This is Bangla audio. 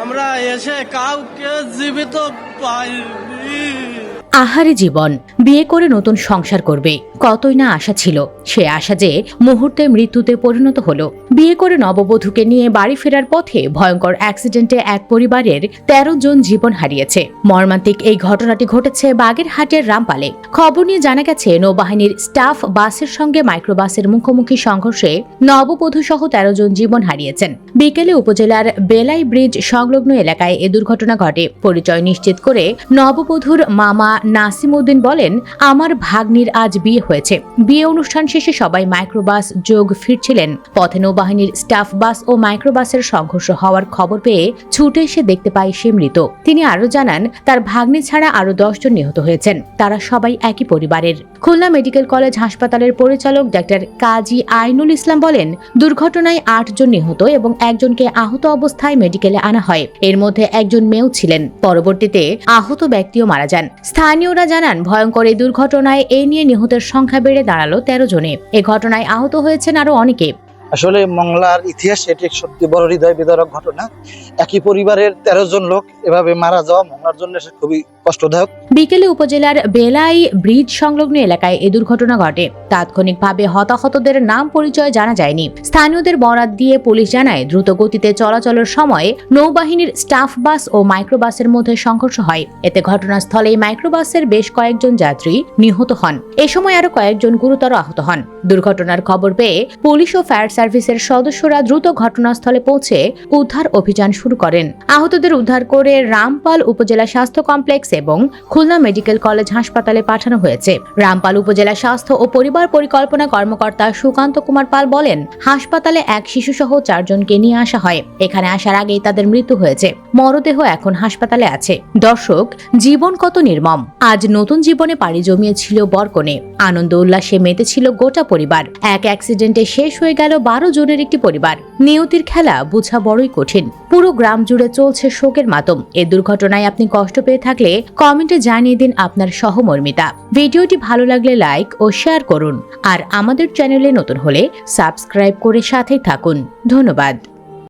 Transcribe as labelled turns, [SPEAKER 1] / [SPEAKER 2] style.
[SPEAKER 1] আমরা এসে কাউকে জীবিত পাইনি।
[SPEAKER 2] আহারে জীবন, বিয়ে করে নতুন সংসার করবে, কতই না আশা ছিল। সে আশা যে মুহূর্তে মৃত্যুতে পরিণত হলো। বিয়ে করে নববধূকে নিয়ে বাড়ি ফেরার পথে ভয়ঙ্কর অ্যাক্সিডেন্টে এক পরিবারের 13 জন জীবন হারিয়েছে। মর্মান্তিক এই ঘটনাটি ঘটেছে বাগেরহাটের রামপালে। খবর নিয়ে জানা গেছে, নৌবাহিনীর স্টাফ বাসের সঙ্গে মাইক্রোবাসের মুখোমুখি সংঘর্ষে নববধূ সহ 13 জন জীবন হারিয়েছেন। বিকেলে উপজেলার বেলাই ব্রিজ সংলগ্ন এলাকায় এ দুর্ঘটনা ঘটে। পরিচয় নিশ্চিত করে নববধূর মামা নাসিম উদ্দিন বলেন, আমার ভাগ্নির আজ বিয়ে হয়েছে। বিয়ে অনুষ্ঠান শেষে সবাই মাইক্রোবাস যোগ ফিরছিলেন। পথে নৌবাহিনীর স্টাফ বাস ও মাইক্রোবাসের সংঘর্ষ হওয়ার খবর পেয়ে ছুটে এসে দেখতে পায় সে মৃত। তিনি আরো জানান, তার ভাগ্নি ছাড়া আরো 10 জন নিহত হয়েছেন। তারা সবাই একই পরিবারের। খুলনা মেডিকেল কলেজ হাসপাতালের পরিচালক ডাক্তার কাজী আইনুল ইসলাম বলেন, দুর্ঘটনায় 8 জন নিহত এবং একজনকে আহত অবস্থায় মেডিকেলে আনা হয়। এর মধ্যে একজন মেয়েও ছিলেন। পরবর্তীতে আহত ব্যক্তিও মারা যান। স্থানীয়রা জানান, ভয়ঙ্কর এই দুর্ঘটনায় এ নিয়ে নিহতের সংখ্যা বেড়ে দাঁড়ালো 13 জনে। এ ঘটনায় আহত হয়েছেন আরো অনেকে।
[SPEAKER 3] আসলে মংলার ইতিহাস এটি সত্যি বড় হৃদয় বিদারক ঘটনা। একই পরিবারের 13 জন লোক এভাবে মারা যাওয়া মংলার জন্য খুবই কষ্টদায়ক।
[SPEAKER 2] বিকেলে উপজেলার বেলাই ব্রিজ সংলগ্ন এলাকায় এ দুর্ঘটনা ঘটে। তাৎক্ষণিকভাবে হতাহতদের নাম পরিচয় জানা যায়নি। স্থানীয়দের বরাত দিয়ে পুলিশ জানায়, দ্রুত গতিতে চলাচলের সময় নৌবাহিনীর স্টাফ বাস ও মাইক্রোবাসের মধ্যে সংঘর্ষ হয়। এতে ঘটনাস্থলেই মাইক্রোবাসের বেশ কয়েকজন যাত্রী নিহত হন। এ সময় আরো কয়েকজন গুরুতর আহত হন। দুর্ঘটনার খবর পেয়ে পুলিশ ও ফায়ার সার্ভিসের সদস্যরা দ্রুত ঘটনাস্থলে পৌঁছে উদ্ধার অভিযান শুরু করেন। আহতদের উদ্ধার করে রামপাল উপজেলা স্বাস্থ্য কমপ্লেক্স এবং খুলনা মেডিকেল কলেজ হাসপাতালে পাঠানো হয়েছে। রামপাল উপজেলা স্বাস্থ্য ও পরিবার পরিকল্পনা কর্মকর্তা সুকান্ত কুমার পাল বলেন, হাসপাতালে এক শিশুসহ 4 জনকে নিয়ে আসা হয়। এখানে আসার আগেই তাদের মৃত্যু হয়েছে। মরদেহ এখন হাসপাতালে আছে। দর্শক, জীবন কত নির্মম। আজ নতুন জীবনে পাড়ি জমিয়েছিল বরকনে। আনন্দ উল্লাসে মেতেছিল গোটা পরিবার। এক অ্যাক্সিডেন্টে শেষ হয়ে গেল 12 জনের একটি পরিবার। নিয়তির খেলা বোঝা বড়ই কঠিন। পুরো গ্রাম জুড়ে চলছে শোকের মাতম। এই দুর্ঘটনায় আপনি কষ্ট পেয়ে থাকলে কমেন্টে জানিয়ে দিন আপনার সহমর্মিতা। ভিডিওটি ভালো লাগলে লাইক ও শেয়ার করুন। আর আমাদের চ্যানেলে নতুন হলে সাবস্ক্রাইব করে সাথেই থাকুন। ধন্যবাদ।